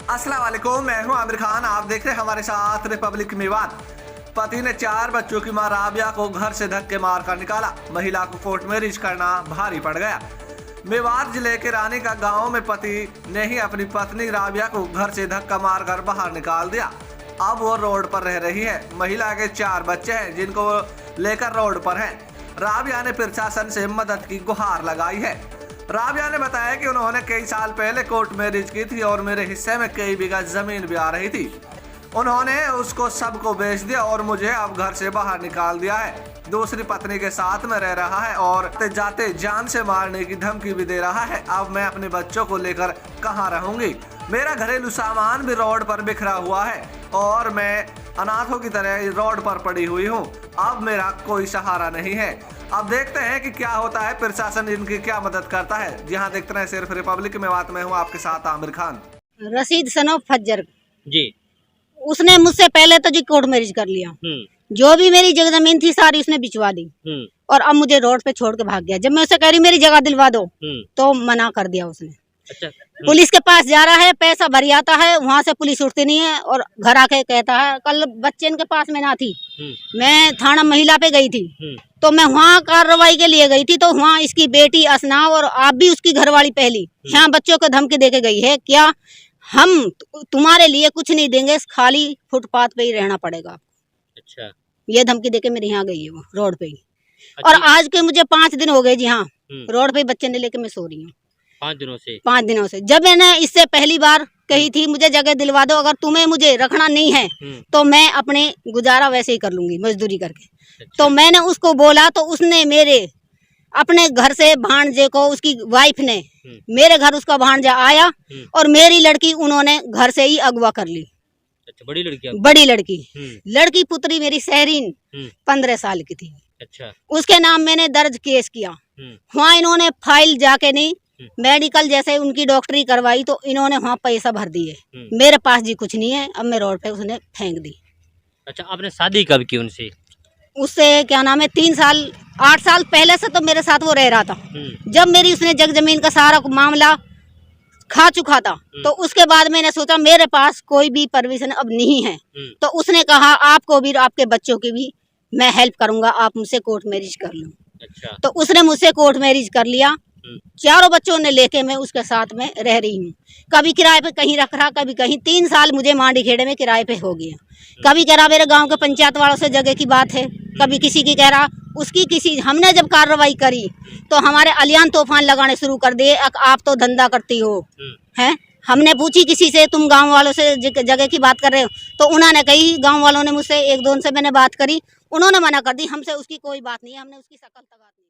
अस्सलाम वालेकुम, मैं हूं आमिर खान। आप देख रहे हैं हमारे साथ रिपब्लिक मेवात। पति ने 4 बच्चों की मां राबिया को घर से धक्के मारकर निकाला। महिला को कोर्ट मैरिज करना भारी पड़ गया। मेवात जिले के रानी का गांव में पति ने ही अपनी पत्नी राबिया को घर से धक्का मारकर बाहर निकाल दिया। अब वो रोड पर रह रही है। महिला के 4 बच्चे हैं जिनको लेकर रोड पर है। राबिया ने प्रशासन से मदद की गुहार लगाई है। राबिया ने बताया कि उन्होंने कई साल पहले कोर्ट मैरिज की थी और मेरे हिस्से में कई बीघा जमीन भी आ रही थी। उन्होंने उसको सबको बेच दिया और मुझे अब घर से बाहर निकाल दिया है। दूसरी पत्नी के साथ में रह रहा है और जाते जान से मारने की धमकी भी दे रहा है। अब मैं अपने बच्चों को लेकर कहाँ रहूंगी? मेरा घरेलू सामान भी रोड पर बिखरा हुआ है और मैं अनाथों की तरह रोड पर पड़ी हुई हूँ। अब मेरा कोई सहारा नहीं है। अब देखते हैं कि क्या होता है, प्रशासन इनकी क्या मदद करता है। जी हाँ, देखते रहे सिर्फ रिपब्लिक में बात में हूँ आपके साथ आमिर खान। रशीद सनोफ फज्जर जी, उसने मुझसे पहले तो जी कोर्ट मैरिज कर लिया। जो भी मेरी जगह जमीन थी सारी उसने बिचवा दी और अब मुझे रोड पे छोड़ के भाग गया। जब मैं उसे कह रही मेरी जगह दिलवा दो तो मना कर दिया उसने। अच्छा। पुलिस के पास जा रहा है, पैसा भरी आता है, वहाँ से पुलिस उठती नहीं है और घर आके कहता है। कल बच्चे इनके पास में ना थी, मैं थाना महिला पे गई थी तो मैं वहाँ कार्रवाई के लिए गई थी तो वहाँ इसकी बेटी असना और आप भी उसकी घरवाली पहली यहाँ बच्चों को धमकी देके गई है। क्या हम तुम्हारे लिए कुछ नहीं देंगे, खाली फुटपाथ पे ही रहना पड़ेगा। अच्छा। ये धमकी देके मेरे यहाँ गई है वो रोड पे ही। अच्छा। और आज के मुझे 5 दिन हो गए जी हाँ, रोड पे बच्चे ने लेके मैं सो रही हूँ 5 दिनों से। 5 दिनों से। जब मैंने इससे पहली बार कही थी मुझे जगह दिलवा दो, अगर तुम्हें मुझे रखना नहीं है तो मैं अपने गुजारा वैसे ही कर लूंगी मजदूरी करके। अच्छा। तो मैंने उसको बोला तो उसने मेरे अपने घर से भांजे को, उसकी वाइफ ने मेरे घर उसका भांजा आया और मेरी लड़की उन्होंने घर से ही अगवा कर ली। अच्छा, बड़ी लड़की? बड़ी लड़की लड़की पुत्री मेरी सहरीन 15 साल की थी। अच्छा। उसके नाम मैंने दर्ज केस किया। वहाँ इन्होंने फाइल जाके नहीं, मेडिकल जैसे उनकी डॉक्टरी करवाई तो इन्होंने वहाँ पैसा भर दिए। मेरे पास जी कुछ नहीं है। अब मैं रोड पे उसने फेंक दी। अच्छा, आपने शादी कब की उनसे? उससे क्या नाम है 3 साल 8 साल पहले से तो मेरे साथ वो रह रहा था। जब मेरी उसने जग जमीन का सारा मामला खा चुका था तो उसके बाद मैंने सोचा मेरे पास कोई भी परमिशन अब नहीं है तो उसने कहा आपको भी आपके बच्चों की भी मैं हेल्प करूंगा, आप मुझसे कोर्ट मैरिज कर लो। अच्छा। तो उसने मुझसे कोर्ट मैरिज कर लिया। 4 बच्चों ने लेके मैं उसके साथ में रह रही हूँ। कभी किराए पे कहीं रख रहा, कभी कहीं। 3 साल मुझे मांडी खेड़े में किराए पे हो गया। कभी कह रहा मेरे गांव के पंचायत वालों से जगह की बात है, कभी किसी की कह रहा उसकी किसी। हमने जब कार्रवाई करी तो हमारे अलियान तूफान लगाने शुरू कर दिए, आप तो धंधा करती हो हैं। हमने पूछी किसी से तुम गांव वालों से जगह की बात कर रहे हो तो उन्होंने कही, गांव वालों ने मुझसे 1-2 से मैंने बात करी, उन्होंने मना कर दी। हमसे उसकी कोई बात नहीं है, हमने उसकी शकल तक नहीं।